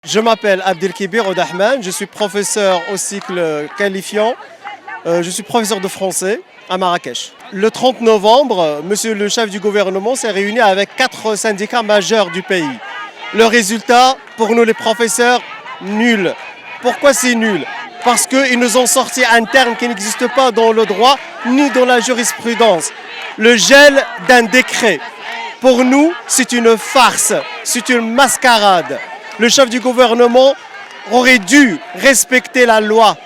Je m'appelle Abdelkibir Odahman, je suis professeur au cycle qualifiant. Je suis professeur de français à Marrakech. Le 30 novembre, monsieur le chef du gouvernement s'est réuni avec 4 syndicats majeurs du pays. Le résultat, pour nous les professeurs, nul. Pourquoi c'est nul? Parce qu'ils nous ont sorti un terme qui n'existe pas dans le droit ni dans la jurisprudence. Le gel d'un décret. Pour nous, c'est une farce, c'est une mascarade. Le chef du gouvernement aurait dû respecter la loi.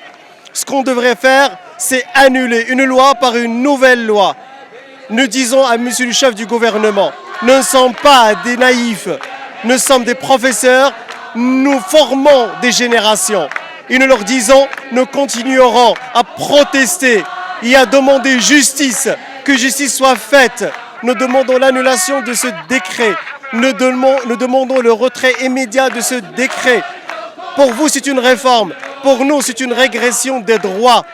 Ce qu'on devrait faire, c'est annuler une loi par une nouvelle loi. Nous disons à monsieur le chef du gouvernement, nous ne sommes pas des naïfs, nous sommes des professeurs, nous formons des générations. Et nous leur disons, nous continuerons à protester et à demander justice, que justice soit faite. Nous demandons l'annulation de ce décret. Nous demandons le retrait immédiat de ce décret. Pour vous, c'est une réforme. Pour nous, c'est une régression des droits.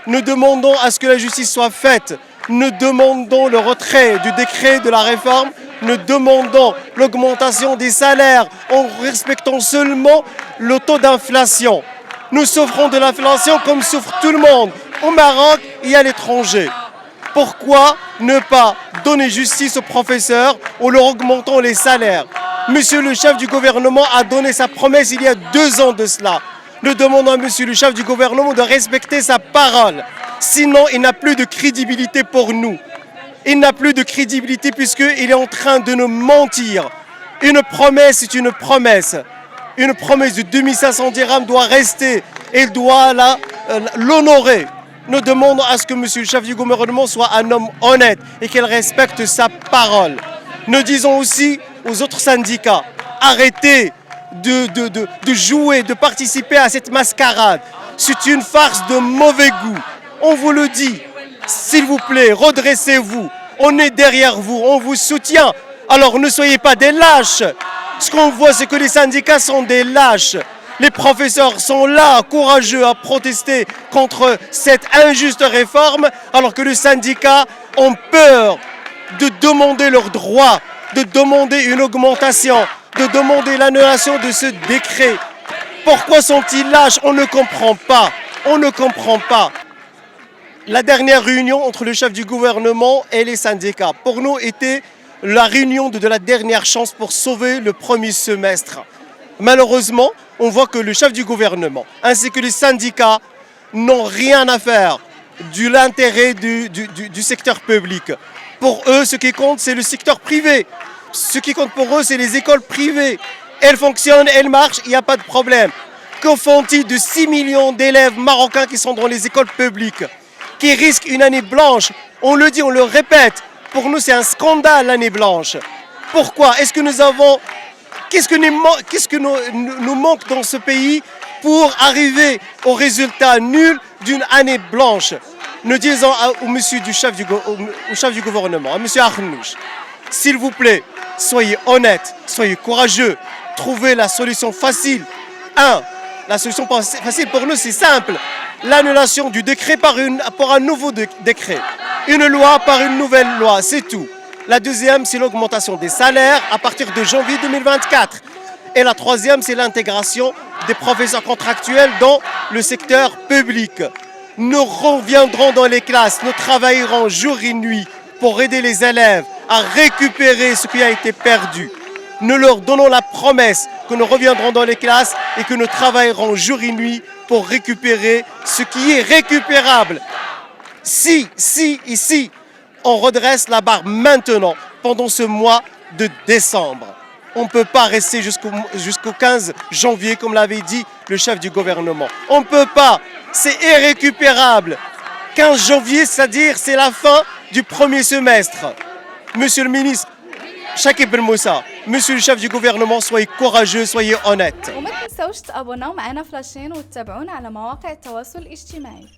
Nous demandons à ce que la justice soit faite. Nous demandons le retrait du décret de la réforme. Nous demandons l'augmentation des salaires en respectant seulement le taux d'inflation. Nous souffrons de l'inflation comme souffre tout le monde, au Maroc et à l'étranger. Pourquoi ne pas donner justice aux professeurs en leur augmentant les salaires? Monsieur le chef du gouvernement a donné sa promesse il y a 2 ans de cela. Nous demandons à monsieur le chef du gouvernement de respecter sa parole. Sinon, il n'a plus de crédibilité pour nous. Il n'a plus de crédibilité puisqu'il est en train de nous mentir. Une promesse est une promesse. Une promesse de 2500 dirhams doit rester. Il doit l'honorer. Nous demandons à ce que monsieur le chef du gouvernement soit un homme honnête et qu'il respecte sa parole. Nous disons aussi aux autres syndicats, arrêtez de jouer, de participer à cette mascarade. C'est une farce de mauvais goût. On vous le dit, s'il vous plaît, redressez-vous. On est derrière vous, on vous soutient. Alors ne soyez pas des lâches. Ce qu'on voit, c'est que les syndicats sont des lâches. Les professeurs sont là, courageux, à protester contre cette injuste réforme, alors que les syndicats ont peur de demander leurs droits, de demander une augmentation, de demander l'annulation de ce décret. Pourquoi sont-ils lâches? On ne comprend pas. On ne comprend pas. La dernière réunion entre le chef du gouvernement et les syndicats, pour nous, était la réunion de la dernière chance pour sauver le premier semestre. Malheureusement, on voit que le chef du gouvernement ainsi que les syndicats n'ont rien à faire de l'intérêt du secteur public. Pour eux, ce qui compte, c'est le secteur privé. Ce qui compte pour eux, c'est les écoles privées. Elles fonctionnent, elles marchent, il n'y a pas de problème. Que font-ils de 6 millions d'élèves marocains qui sont dans les écoles publiques, qui risquent une année blanche? On le dit, on le répète. Pour nous, c'est un scandale, l'année blanche. Pourquoi? Est-ce que nous avons... Qu'est-ce que nous manque dans ce pays pour arriver au résultat nul d'une année blanche? Nous disons au monsieur au chef du gouvernement, à monsieur Arnouch, s'il vous plaît, soyez honnête, soyez courageux, trouvez la solution facile. La solution facile pour nous, c'est simple. L'annulation du décret par un nouveau décret. Une loi par une nouvelle loi, c'est tout. La deuxième, c'est l'augmentation des salaires à partir de janvier 2024. Et la troisième, c'est l'intégration des professeurs contractuels dans le secteur public. Nous reviendrons dans les classes, nous travaillerons jour et nuit pour aider les élèves à récupérer ce qui a été perdu. Nous leur donnons la promesse que nous reviendrons dans les classes et que nous travaillerons jour et nuit pour récupérer ce qui est récupérable. Si on redresse la barre maintenant, pendant ce mois de décembre. On ne peut pas rester jusqu'au 15 janvier, comme l'avait dit le chef du gouvernement. On ne peut pas, c'est irrécupérable. 15 janvier, c'est-à-dire c'est la fin du premier semestre. Monsieur le ministre, Chakib Ben Moussa, monsieur le chef du gouvernement, soyez courageux, soyez honnête. وما تنسوش تابوناو معنا فلاشين وتتابعونا على مواقع التواصل الاجتماعي.